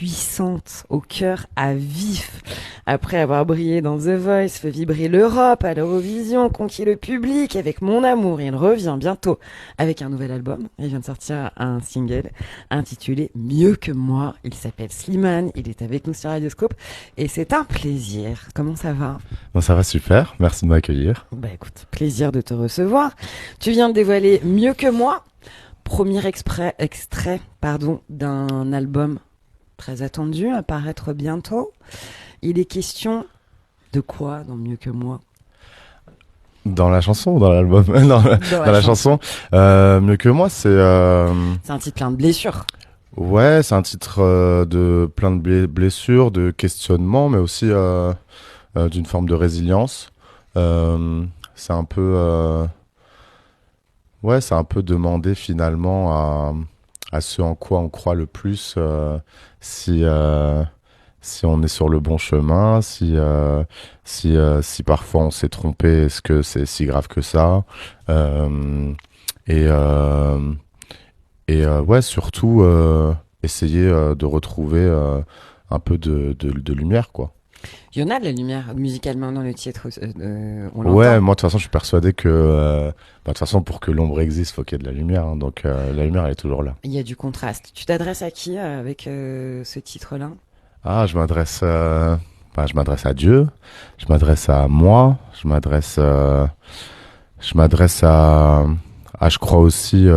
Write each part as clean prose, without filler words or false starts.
puissante, au cœur à vif. Après avoir brillé dans The Voice, fait vibrer l'Europe à l'Eurovision, conquis le public avec Mon Amour. Il revient bientôt avec un nouvel album. Il vient de sortir un single intitulé Mieux que moi. Il s'appelle Slimane. Il est avec nous sur Radioscope et c'est un plaisir. Comment ça va? Bon, ça va super. Merci de m'accueillir. Bah écoute, plaisir de te recevoir. Tu viens de dévoiler Mieux que moi. Premier extrait d'un album très attendu à paraître bientôt. Il est question de quoi dans Mieux que moi? Dans la chanson ou dans l'album? Dans la chanson. Mieux que moi, c'est un titre plein de blessures. Ouais, c'est un titre de plein de blessures, de questionnements, mais aussi d'une forme de résilience. C'est un peu... Ouais, c'est un peu demander finalement à ce en quoi on croit le plus, si on est sur le bon chemin, si parfois on s'est trompé, est-ce que c'est si grave que ça? Ouais, surtout essayer de retrouver un peu de lumière, quoi. Il y en a de la lumière musicalement dans le titre. On Ouais, l'entend. moi de toute façon je suis persuadé que de toute façon pour que l'ombre existe, faut qu'il y ait de la lumière, hein. Donc la lumière elle est toujours là. Il y a du contraste. Tu t'adresses à qui avec ce titre-là? Ah, je m'adresse à Dieu, je m'adresse à moi, je m'adresse à je crois aussi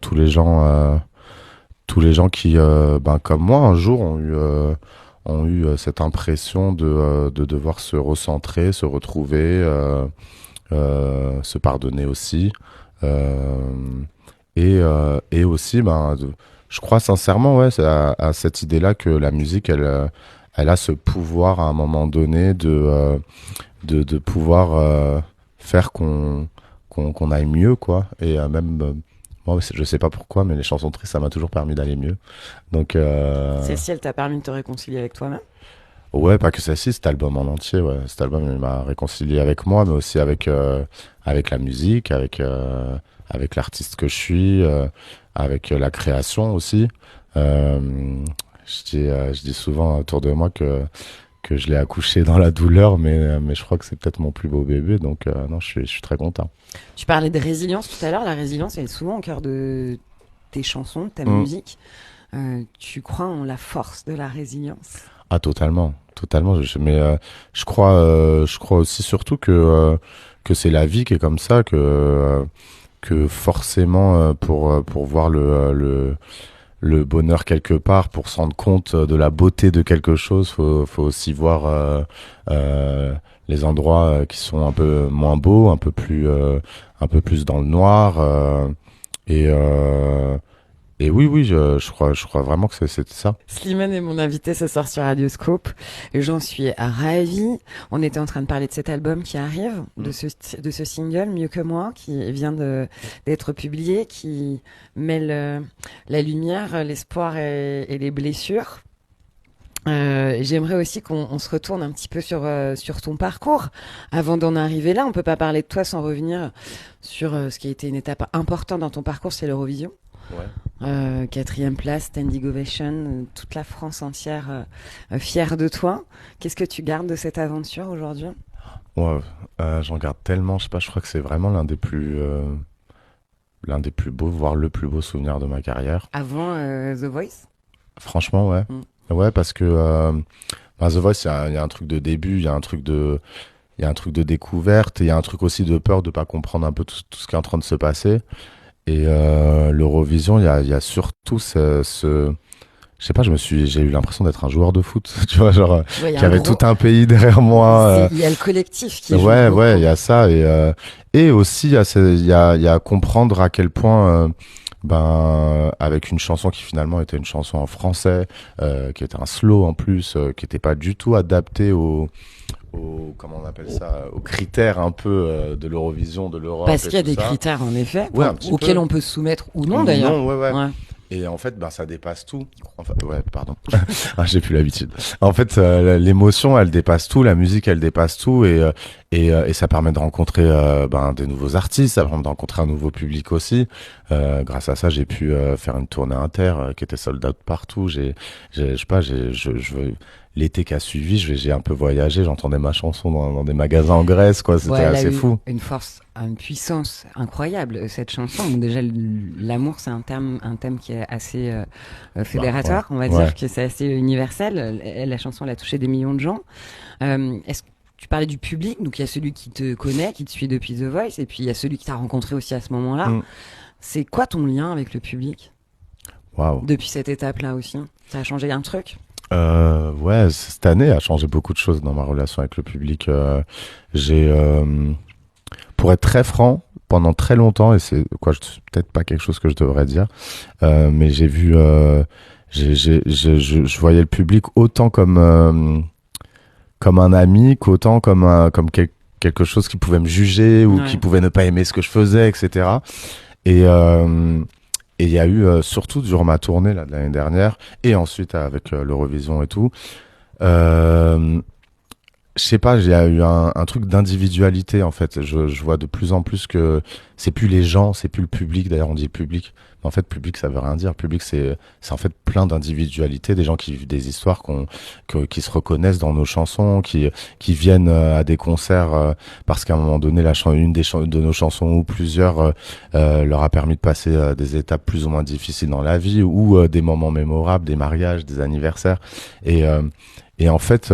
tous les gens qui comme moi un jour ont eu cette impression de devoir se recentrer, se retrouver, se pardonner aussi. Et aussi, je crois sincèrement c'est à cette idée-là que la musique, elle a ce pouvoir à un moment donné de pouvoir faire qu'on aille mieux, quoi. Et même, moi, je sais pas pourquoi, mais les chansons tristes, ça m'a toujours permis d'aller mieux. Donc, Celle-ci, elle t'a permis de te réconcilier avec toi-même? ouais, pas que celle-ci, cet album en entier, ouais. Cet album, il m'a réconcilié avec moi, mais aussi avec la musique, avec l'artiste que je suis, avec la création aussi. Je dis souvent autour de moi que je l'ai accouché dans la douleur, mais je crois que c'est peut-être mon plus beau bébé, donc non, je suis très content. Tu parlais de résilience tout à l'heure. La résilience, elle est souvent au cœur de tes chansons, de ta Mm. musique. Tu crois en la force de la résilience? Ah, totalement, totalement. Mais je crois aussi surtout que c'est la vie qui est comme ça, que forcément pour voir le bonheur quelque part, pour se rendre compte de la beauté de quelque chose, faut aussi voir les endroits qui sont un peu moins beaux, un peu plus dans le noir. Et et oui, je crois vraiment que c'est ça. Slimane est mon invité ce soir sur Radioscope. Et j'en suis ravie. On était en train de parler de cet album qui arrive, de ce single, Mieux que moi, qui vient d'être publié, qui mêle la lumière, l'espoir et les blessures. J'aimerais aussi qu'on se retourne un petit peu sur ton parcours. Avant d'en arriver là, on peut pas parler de toi sans revenir sur ce qui a été une étape importante dans ton parcours, c'est l'Eurovision. Ouais. 4e place, standing ovation, toute la France entière fière de toi. Qu'est-ce que tu gardes de cette aventure aujourd'hui? Ouais, j'en garde tellement, je sais pas, je crois que c'est vraiment l'un des plus beaux, voire le plus beau souvenir de ma carrière. Avant The Voice? Franchement, ouais. Ouais, parce que The Voice, il y a un truc de début, il y a un truc de découverte, et il y a un truc aussi de peur de pas comprendre un peu tout ce qui est en train de se passer. Et l'Eurovision, il y a surtout je sais pas, j'ai eu l'impression d'être un joueur de foot, tu vois, genre, Ouais, qu'il y avait tout un pays derrière moi. Il y a le collectif qui joue Ouais, beaucoup. ouais, il y a ça, et aussi il y a comprendre à quel point, avec une chanson qui finalement était une chanson en français, qui était un slow en plus, qui était pas du tout adapté comment on appelle ça, aux critères un peu de l'Eurovision, de l'Europe. Parce et qu'il y a tout des ça. critères, en effet, Ouais, un petit auxquels peu. on peut se soumettre ou non, d'ailleurs. Non, ouais. Ouais. Et en fait, ben, ça dépasse tout. Enfin, ouais, pardon. Ah, j'ai plus l'habitude. En fait, l'émotion, elle dépasse tout. La musique, elle dépasse tout. Et ça permet de rencontrer ben, des nouveaux artistes. Ça permet de rencontrer un nouveau public aussi. Grâce à ça, j'ai pu faire une tournée inter qui était sold out partout. Je sais pas, l'été qui a suivi, j'ai un peu voyagé. J'entendais ma chanson dans des magasins en Grèce, quoi. C'était Ouais, elle a assez eu fou. une force, une puissance incroyable, cette chanson. Bon, déjà, l'amour, c'est un thème qui est assez fédérateur. Bah, On va ouais. dire que c'est assez universel. La chanson, elle a touché des millions de gens. Est-ce que tu parlais du public, donc il y a celui qui te connaît, qui te suit depuis The Voice, et puis il y a celui qui t'a rencontré aussi à ce moment-là. Mm. C'est quoi ton lien avec le public Waouh. depuis cette étape-là aussi? Ça a changé un truc? Ouais, cette année a changé beaucoup de choses dans ma relation avec le public. J'ai, pour être très franc, pendant très longtemps, et c'est quoi, peut-être pas quelque chose que je devrais dire, mais j'ai vu, je voyais le public autant comme un ami qu'autant quelque chose qui pouvait me juger ou qui Ouais. pouvait ne pas aimer ce que je faisais, etc. Et et il y a eu surtout durant ma tournée là de l'année dernière et ensuite avec l'Eurovision et tout. Euh, je sais pas, il y a eu un truc d'individualité en fait. Je vois de plus en plus que c'est plus les gens, c'est plus le public. D'ailleurs, on dit le public, mais en fait, public, ça veut rien dire. Public, c'est en fait plein d'individualités, des gens qui vivent des histoires qui se reconnaissent dans nos chansons, qui viennent à des concerts parce qu'à un moment donné, une de nos chansons ou plusieurs leur a permis de passer des étapes plus ou moins difficiles dans la vie ou des moments mémorables, des mariages, des anniversaires. Et et en fait.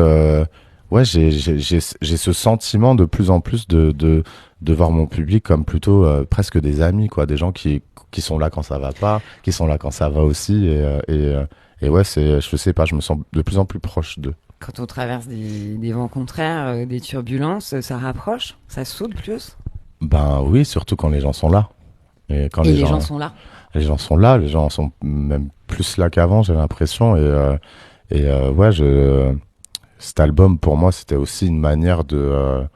Ouais, j'ai ce sentiment de plus en plus de voir mon public comme plutôt presque des amis, quoi, des gens qui sont là quand ça va pas, qui sont là quand ça va aussi, et ouais, je sais pas, je me sens de plus en plus proche d'eux. Quand on traverse des vents contraires, des turbulences, ça rapproche, ça soude plus. Ben oui, surtout quand les gens sont là. Et quand Et les gens sont là. les gens sont là, les gens sont même plus là qu'avant, j'ai l'impression, ouais, cet album pour moi, c'était aussi une manière de